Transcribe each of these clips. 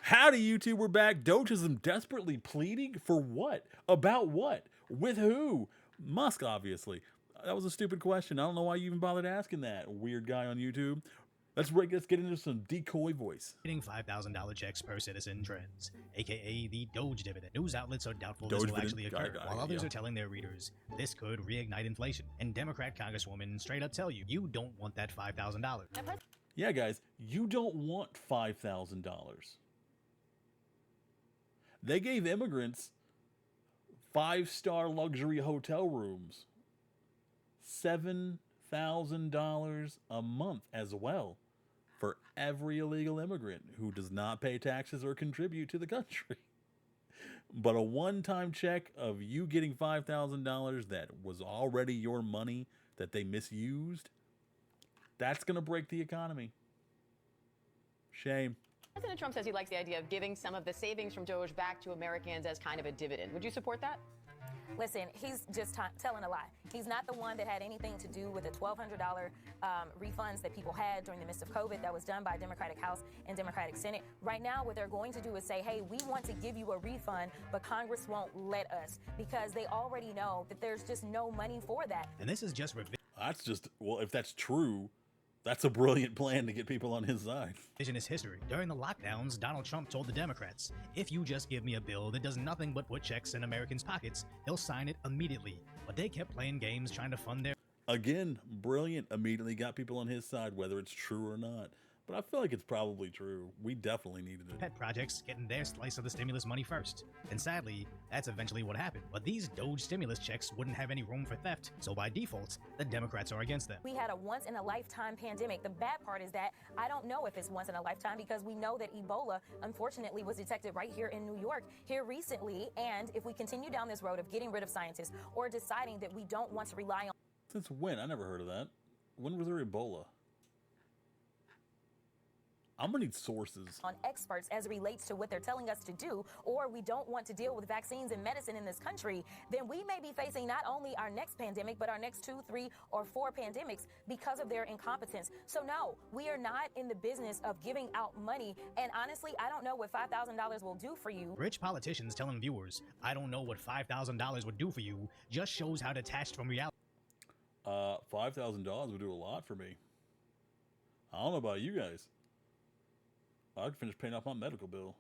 Howdy, YouTube. We're back. Dogeism desperately pleading for what? About what? With who? Musk, obviously. That was a stupid question. I don't know why you even bothered asking that, weird guy on YouTube. Let's get into some decoy voice. Getting $5,000 checks per citizen trends, aka the DOGE dividend. News outlets are doubtful this Doge will actually dividend? occur, while others are telling their readers this could reignite inflation. And Democrat congresswomen straight up tell you, you don't want that $5,000. Yeah, guys, you don't want $5,000. They gave immigrants 5-star luxury hotel rooms, $7,000 a month as well for every illegal immigrant who does not pay taxes or contribute to the country. But a one-time check of you getting $5,000 that was already your money that they misused, that's going to break the economy. Shame. President Trump says he likes the idea of giving some of the savings from DOGE back to Americans as kind of a dividend. Would you support that? Listen, he's just telling a lie. He's not the one that had anything to do with the $1,200 refunds that people had during the midst of COVID that was done by Democratic House and Democratic Senate. Right now, what they're going to do is say, hey, we want to give you a refund, but Congress won't let us because they already know that there's just no money for that. And this is just That's just, well, if that's true, that's a brilliant plan to get people on his side. revisionist history. During the lockdowns, Donald Trump told the Democrats, if you just give me a bill that does nothing but put checks in Americans' pockets, he'll sign it immediately. But they kept playing games trying to fund their Again, brilliant. Immediately got people on his side, whether it's true or not. But I feel like it's probably true. We definitely needed it. pet projects getting their slice of the stimulus money first. And sadly, that's eventually what happened. But these DOGE stimulus checks wouldn't have any room for theft, so by default, the Democrats are against them. We had a once-in-a-lifetime pandemic. The bad part is that I don't know if it's once in a lifetime because we know that Ebola, unfortunately, was detected right here in New York here recently. And if we continue down this road of getting rid of scientists or deciding that we don't want to rely on Since when? I never heard of that. When was there Ebola? I'm gonna need sources. on experts as it relates to what they're telling us to do, or we don't want to deal with vaccines and medicine in this country, then we may be facing not only our next pandemic, but our next 2, 3, or 4 pandemics because of their incompetence. So no, we are not in the business of giving out money. And honestly, I don't know what $5,000 will do for you. Rich politicians telling viewers, I don't know what $5,000 would do for you, just shows how detached from reality $5,000 would do a lot for me. I don't know about you guys. I could finish paying off my medical bill.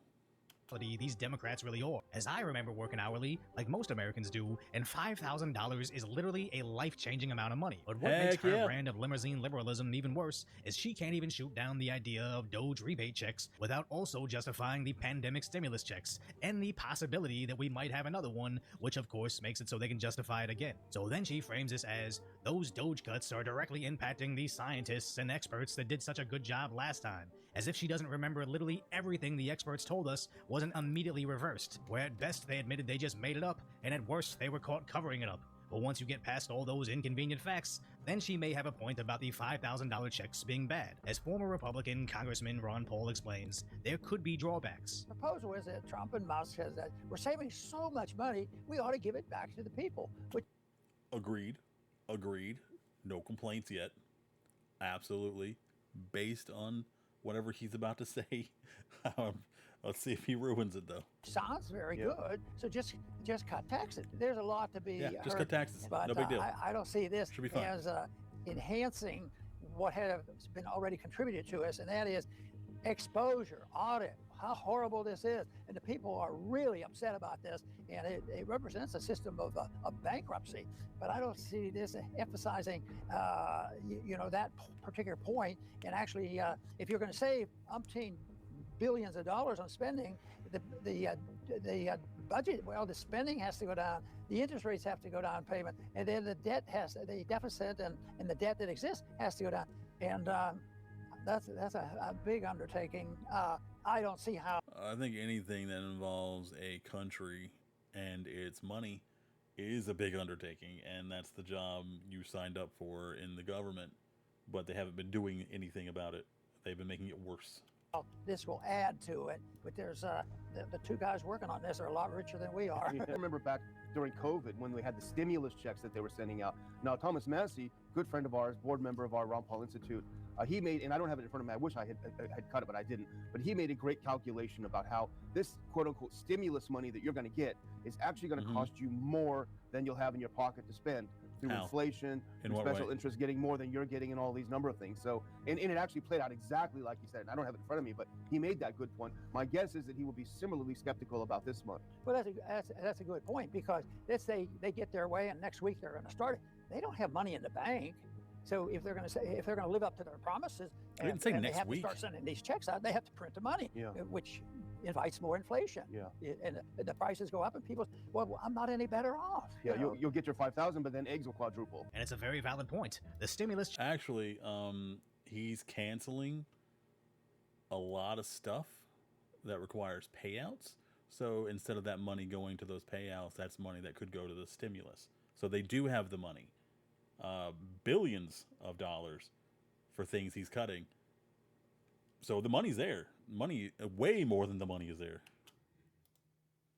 these Democrats really are. As I remember working hourly, like most Americans do, and $5,000 is literally a life-changing amount of money. But what makes Heck her yeah. brand of limousine liberalism even worse is she can't even shoot down the idea of DOGE rebate checks without also justifying the pandemic stimulus checks and the possibility that we might have another one, which of course makes it so they can justify it again. So then she frames this as, those DOGE cuts are directly impacting the scientists and experts that did such a good job last time, as if she doesn't remember literally everything the experts told us wasn't immediately reversed, where at best they admitted they just made it up, and at worst they were caught covering it up. But once you get past all those inconvenient facts, then she may have a point about the $5,000 checks being bad. As former Republican Congressman Ron Paul explains, there could be drawbacks. The proposal is that Trump and Musk says that we're saving so much money, we ought to give it back to the people. Which Agreed. No complaints yet. Absolutely. Based on whatever he's about to say. Let's see if he ruins it, though. sounds very good. So just cut taxes. There's a lot to be Yeah, just heard, cut taxes. but No big deal. I don't see this Should be fine. as enhancing what has been already contributed to us, and that is exposure, audit, how horrible this is. And the people are really upset about this, and it represents a system of bankruptcy. But I don't see this emphasizing, that particular point. And actually, if you're going to save umpteen billions of dollars on spending, the budget, well, the spending has to go down, the interest rates have to go down, payment, and then the deficit and the debt that exists has to go down. And that's a big undertaking. I don't see how. I think anything that involves a country and its money is a big undertaking, and that's the job you signed up for in the government. But they haven't been doing anything about it. They've been making it worse. This will add to it, but there's the two guys working on this are a lot richer than we are. I remember back during COVID when we had the stimulus checks that they were sending out. Now, Thomas Massey, good friend of ours, board member of our Ron Paul Institute, He made, and I don't have it in front of me, I wish I had cut it, but I didn't, but he made a great calculation about how this quote-unquote stimulus money that you're going to get is actually going to cost you more than you'll have in your pocket to spend through inflation, through special interest, getting more than you're getting, and all these number of things. So, and it actually played out exactly like you said. And I don't have it in front of me, but he made that good point. My guess is that he will be similarly skeptical about this month. Well, that's a good point, because let's say they get their way and next week they're going to start it. They don't have money in the bank. So if they're going to live up to their promises and they have to start sending these checks out, they have to print the money, which invites more inflation. And the prices go up, and people say, well, I'm not any better off. You'll get your 5,000, but then eggs will quadruple. And it's a very valid point. The stimulus actually, he's canceling a lot of stuff that requires payouts. So instead of that money going to those payouts, that's money that could go to the stimulus. So they do have the money. Billions of dollars for things he's cutting. So the money's there. Money, way more than the money is there.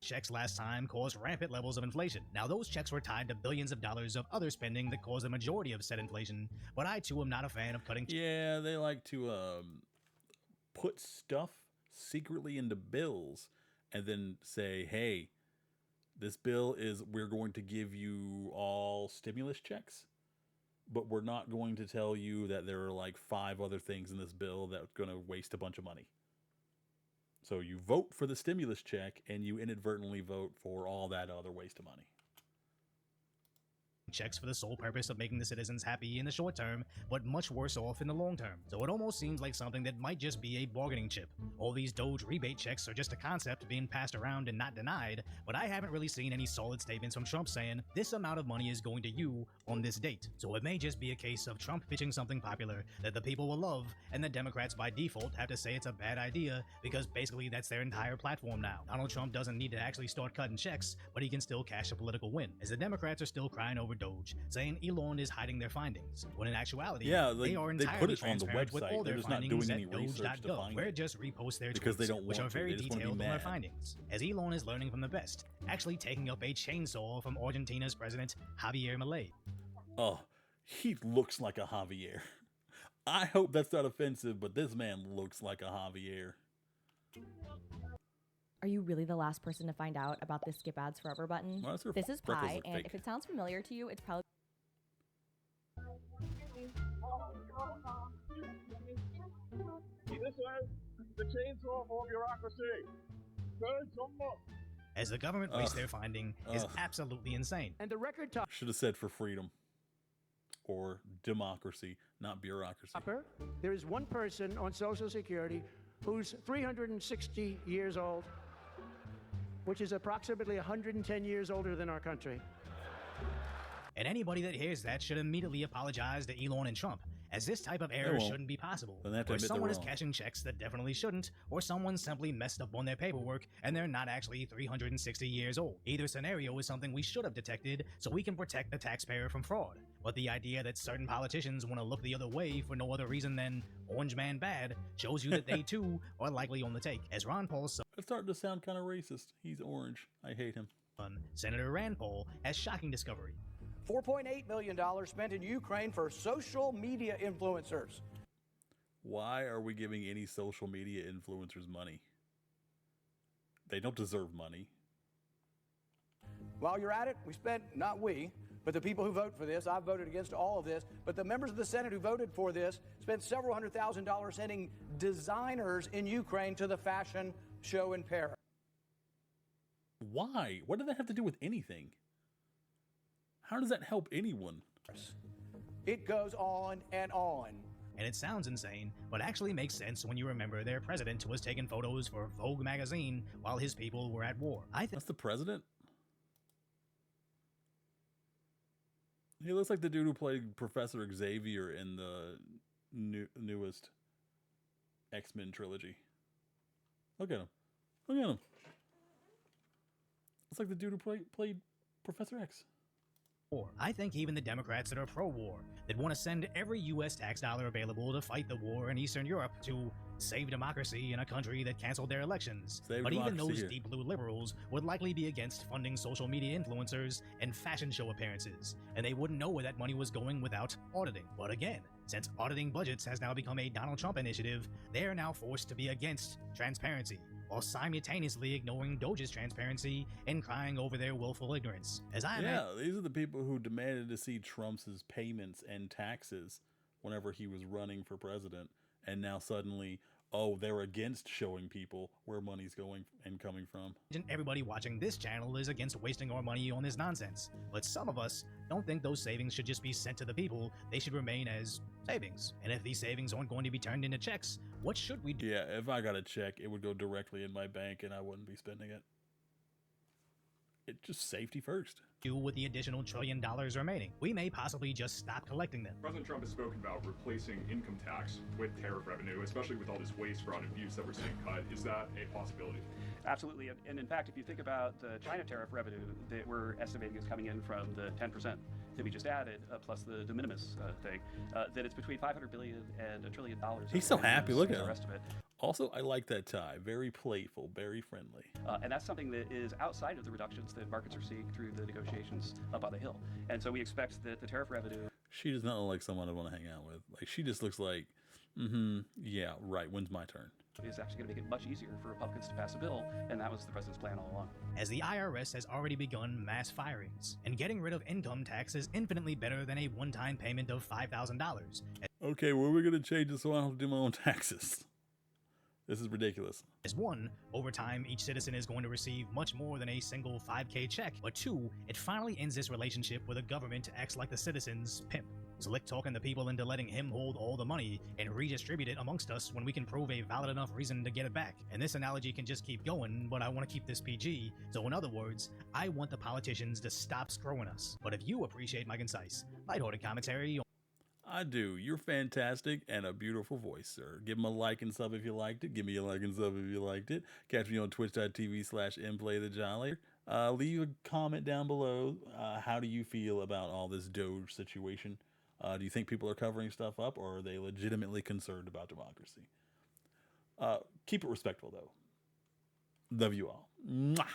Checks last time caused rampant levels of inflation. Now, those checks were tied to billions of dollars of other spending that caused the majority of said inflation, but I too am not a fan of cutting. Yeah, they like to put stuff secretly into bills and then say, hey, this bill is, we're going to give you all stimulus checks, but we're not going to tell you that there are like 5 other things in this bill that's going to waste a bunch of money. So you vote for the stimulus check and you inadvertently vote for all that other waste of money. Checks for the sole purpose of making the citizens happy in the short term, but much worse off in the long term. So it almost seems like something that might just be a bargaining chip. All these DOGE rebate checks are just a concept being passed around and not denied, but I haven't really seen any solid statements from Trump saying this amount of money is going to you on this date. So it may just be a case of Trump pitching something popular that the people will love, and the Democrats by default have to say it's a bad idea because basically that's their entire platform now. Donald Trump doesn't need to actually start cutting checks, but he can still cash a political win, as the Democrats are still crying over DOGE, saying Elon is hiding their findings, when in actuality, they are entirely transparent with all their findings at doge.gov, where it just reposts their tweets, which are very detailed on their findings, as Elon is learning from the best, actually taking up a chainsaw from Argentina's president, Javier Milei. Oh, he looks like a Javier. I hope that's not offensive, but this man looks like a Javier. Are you really the last person to find out about the Skip Ads Forever button? Well, this is Pi, and if it sounds familiar to you, it's probably... This is the chainsaw for bureaucracy. As the government wastes their finding is absolutely insane. And the record should have said for freedom or democracy, not bureaucracy. There is one person on Social Security who's 360 years old, which is approximately 110 years older than our country. And anybody that hears that should immediately apologize to Elon and Trump, as this type of error shouldn't be possible. Where someone is cashing checks that definitely shouldn't, or someone simply messed up on their paperwork and they're not actually 360 years old. Either scenario is something we should have detected so we can protect the taxpayer from fraud. But the idea that certain politicians want to look the other way for no other reason than Orange Man bad shows you that they too are likely on the take. As Ron Paul's It's starting to sound kind of racist. He's orange. I hate him. Senator Rand Paul has shocking discovery. $4.8 million spent in Ukraine for social media influencers. Why are we giving any social media influencers money? They don't deserve money. While you're at it, we spent, not we, but the people who vote for this, I've voted against all of this, but the members of the Senate who voted for this spent several $100,000 sending designers in Ukraine to the fashion show in Paris. Why? What did that have to do with anything? How does that help anyone? It goes on and on. And it sounds insane, but actually makes sense when you remember their president was taking photos for Vogue magazine while his people were at war. That's the president? He looks like the dude who played Professor Xavier in the newest X-Men trilogy. Look at him. Look at him. It's like the dude who played Professor X. war. I think even the Democrats that are pro-war, that want to send every U.S. tax dollar available to fight the war in Eastern Europe to save democracy in a country that canceled their elections. But even those deep blue liberals would likely be against funding social media influencers and fashion show appearances, and they wouldn't know where that money was going without auditing. But again, since auditing budgets has now become a Donald Trump initiative, they are now forced to be against transparency, while simultaneously ignoring DOGE's transparency and crying over their willful ignorance. These are the people who demanded to see Trump's payments and taxes whenever he was running for president, and now suddenly, oh, they're against showing people where money's going and coming from. Everybody watching this channel is against wasting our money on this nonsense, but some of us don't think those savings should just be sent to the people. They should remain as savings. And if these savings aren't going to be turned into checks, what should we do? Yeah, if I got a check, it would go directly in my bank and I wouldn't be spending it. It's just safety first. Do with the additional $1 trillion remaining. We may possibly just stop collecting them. President Trump has spoken about replacing income tax with tariff revenue, especially with all this waste, fraud, and abuse that we're seeing cut. Is that a possibility? Absolutely. And in fact, if you think about the China tariff revenue that we're estimating is coming in from the 10% that we just added, plus the de minimis thing, that it's between $500 billion and $1 trillion. He's so happy. Look at him. The rest of it. Also, I like that tie. Very playful, very friendly. And that's something that is outside of the reductions that markets are seeing through the negotiations up on the Hill. And so we expect that the tariff revenue... She does not look like someone I want to hang out with. Like, she just looks like, yeah, right, when's my turn? Is actually going to make it much easier for Republicans to pass a bill, and that was the president's plan all along. As the IRS has already begun mass firings, and getting rid of income tax is infinitely better than a one-time payment of $5,000. Okay, well, we're going to change this so I don't have to do my own taxes. This is ridiculous. As one, over time, each citizen is going to receive much more than a single $5K check. But two, it finally ends this relationship where the government acts like the citizen's pimp, slick talking the people into letting him hold all the money and redistribute it amongst us when we can prove a valid enough reason to get it back. And this analogy can just keep going, but I want to keep this PG. So in other words, I want the politicians to stop screwing us. But if you appreciate my concise, lighthearted commentary... I do. You're fantastic and a beautiful voice, sir. Give him a like and sub if you liked it. Give me a like and sub if you liked it. Catch me on twitch.tv/mplaythejolly. Leave a comment down below. How do you feel about all this DOGE situation? Do you think people are covering stuff up, or are they legitimately concerned about democracy? Keep it respectful, though. Love you all. Mwah.